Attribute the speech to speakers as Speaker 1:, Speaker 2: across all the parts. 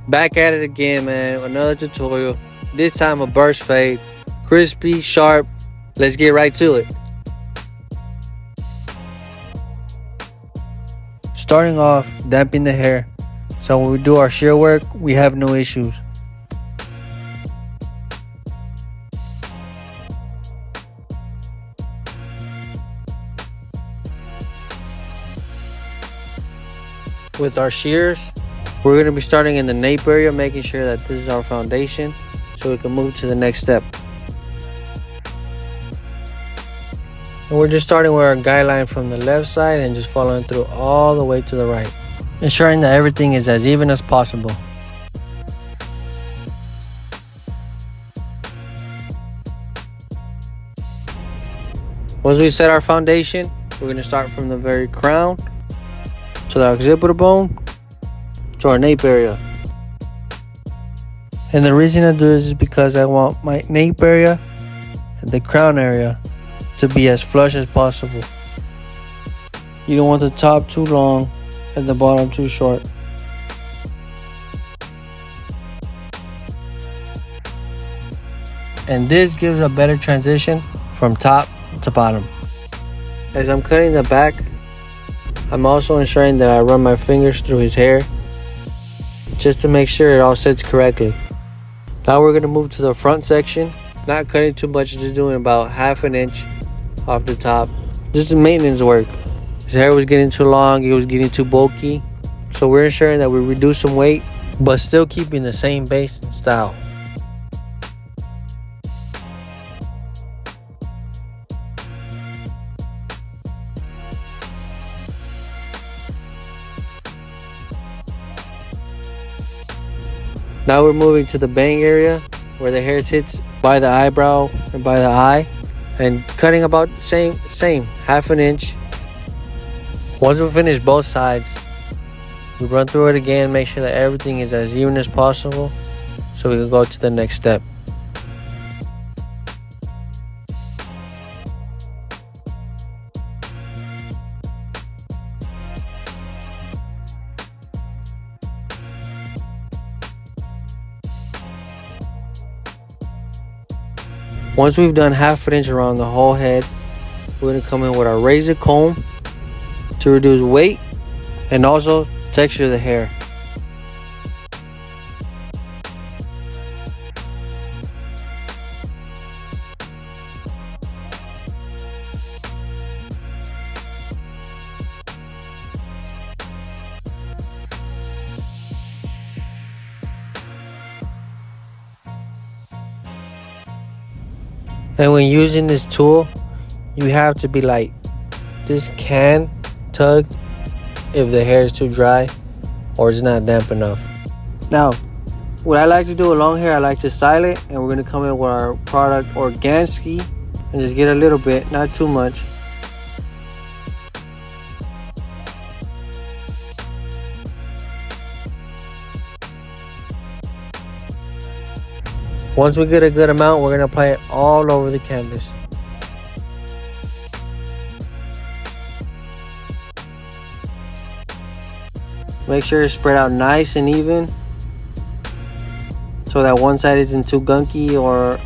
Speaker 1: Back at it again, man. Another tutorial. This time a burst fade. Crispy, sharp. Let's get right to it. Starting off, damping the hair. So when we do our shear work, we have no issues. With our shears, we're going to be starting in the nape area, making sure that this is our foundation so we can move to the next step. And we're just starting with our guideline from the left side and just following through all the way to the right, ensuring that everything is as even as possible. Once we set our foundation, we're going to start from the very crown to the occipital bone to our nape area. And the reason I do this is because I want my nape area and the crown area to be as flush as possible. You don't want the top too long and the bottom too short. And this gives a better transition from top to bottom. As I'm cutting the back, I'm also ensuring that I run my fingers through his hair just to make sure it all sits correctly. Now we're going to move to the front section, not cutting too much, just doing about ½ an inch off the top. This is maintenance work. His hair was getting too long, it was getting too bulky, so we're ensuring that we reduce some weight but still keeping the same base and style. Now we're moving to the bang area where the hair sits by the eyebrow and by the eye, and cutting about the same ½ an inch. Once we finish both sides, we run through it again, make sure that everything is as even as possible so we can go to the next step. Once we've done ½ an inch around the whole head, we're going to come in with our razor comb to reduce weight and also texture of the hair. And when using this tool, you have to be light. This can tug if the hair is too dry or it's not damp enough. Now, what I like to do with long hair, I like to style it, and we're going to come in with our product Organski and just get a little bit, not too much. Once we get a good amount, we're going to apply it all over the canvas. Make sure it's spread out nice and even so that one side isn't too gunky or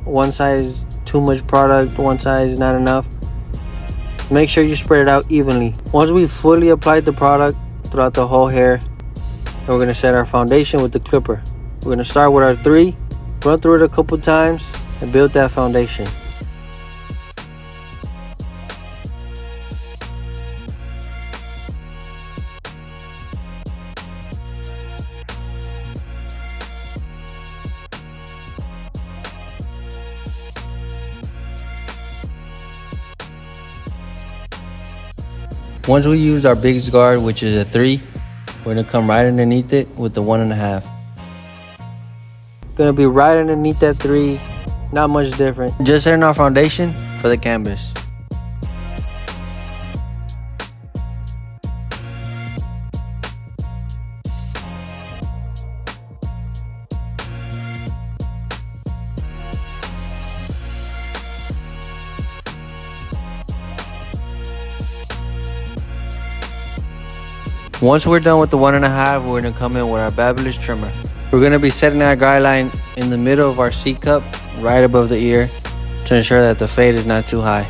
Speaker 1: one side is too much product, one side is not enough. Make sure you spread it out evenly. Once we fully applied the product throughout the whole hair, and we're going to set our foundation with the clipper. We're going to start with our 3. Run through it a couple times and build that foundation. Once we use our biggest guard, which is a 3, we're going to come right underneath it with the 1.5. Gonna be right underneath that 3, not much different. Just setting our foundation for the canvas. Once we're done with the 1.5, we're gonna come in with our Babyliss Trimmer. We're gonna be setting our guideline in the middle of our C cup, right above the ear, to ensure that the fade is not too high.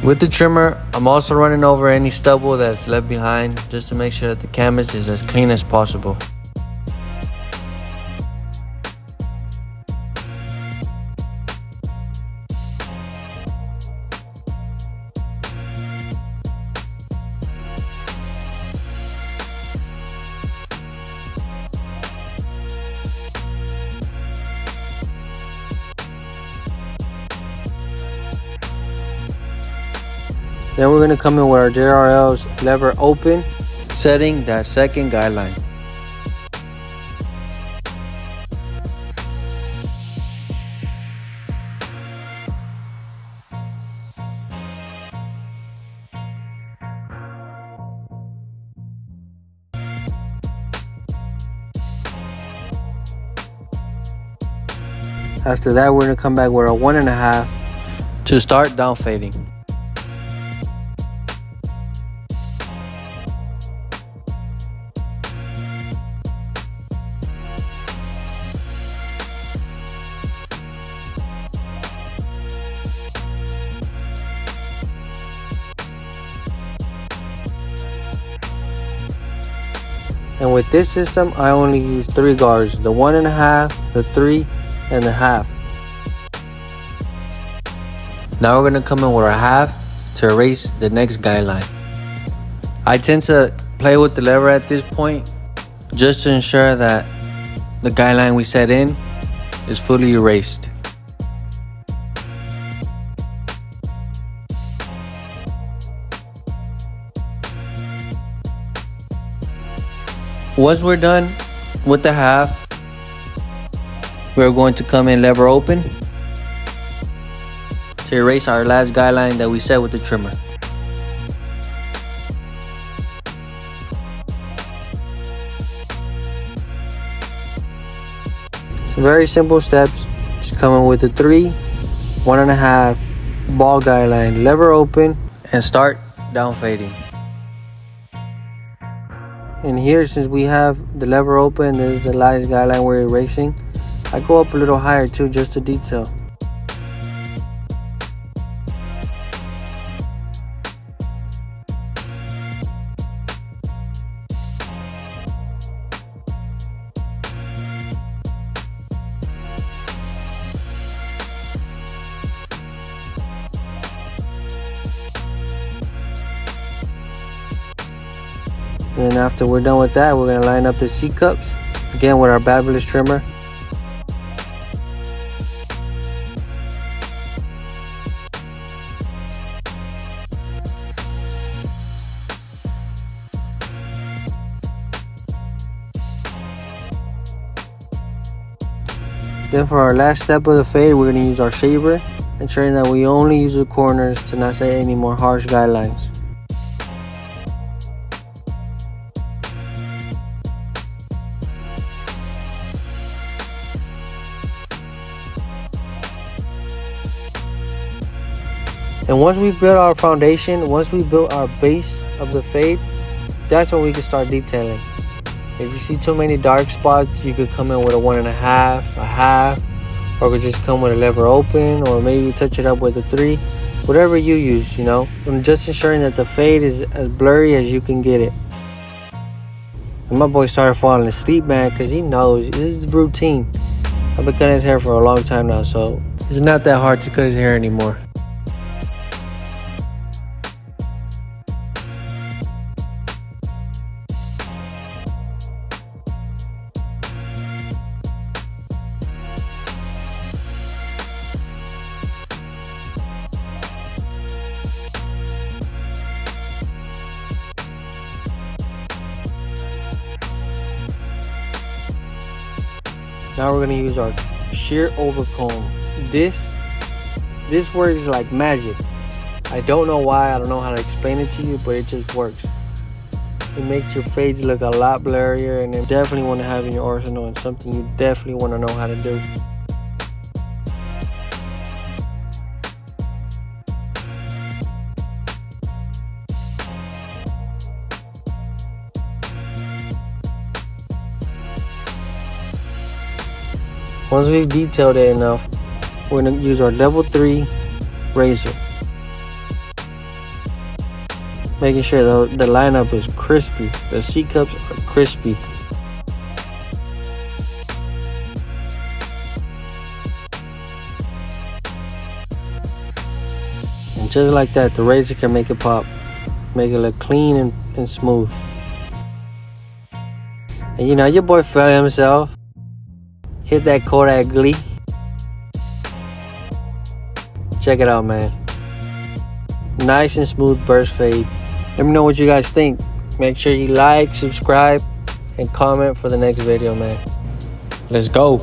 Speaker 1: With the trimmer, I'm also running over any stubble that's left behind, just to make sure that the canvas is as clean as possible. Then we're gonna come in with our JRL's lever open, setting that second guideline. After that, we're gonna come back with our 1.5 to start down fading. And with this system, I only use 3 guards, the 1.5, the 3, and the 1/2. Now we're gonna come in with our 1/2 to erase the next guideline. I tend to play with the lever at this point, just to ensure that the guideline we set in is fully erased. Once we're done with the 1/2, we're going to come in lever open to erase our last guideline that we set with the trimmer. So very simple steps. Just come in with the 3, 1.5, ball guideline, lever open, and start down fading. And here, since we have the lever open, this is the last guideline we're erasing, I go up a little higher too, just to detail. And after we're done with that, we're gonna line up the C cups again with our Babyliss trimmer. Then for our last step of the fade, we're gonna use our shaver, ensuring that we only use the corners to not set any more harsh guidelines. And once we've built our foundation, once we built our base of the fade, that's when we can start detailing. If you see too many dark spots, you could come in with a 1.5, a 1/2, or could just come with a lever open, or maybe touch it up with a 3, whatever you use, you know. And just ensuring that the fade is as blurry as you can get it. And my boy started falling asleep, man, because he knows this is routine. I've been cutting his hair for a long time now, so it's not that hard to cut his hair anymore. Now we're gonna use our shear over comb. This works like magic. I don't know why, I don't know how to explain it to you, but it just works. It makes your fades look a lot blurrier, and you definitely want to have in your arsenal, and something you definitely want to know how to do. Once we've detailed it enough, we're gonna use our level 3 razor. Making sure the lineup is crispy. The C cups are crispy. And just like that, the razor can make it pop. Make it look clean and smooth. And you know, your boy felt himself. Hit that Kodak Glee. Check it out, man. Nice and smooth burst fade. Let me know what you guys think. Make sure you like, subscribe, and comment for the next video, man. Let's go.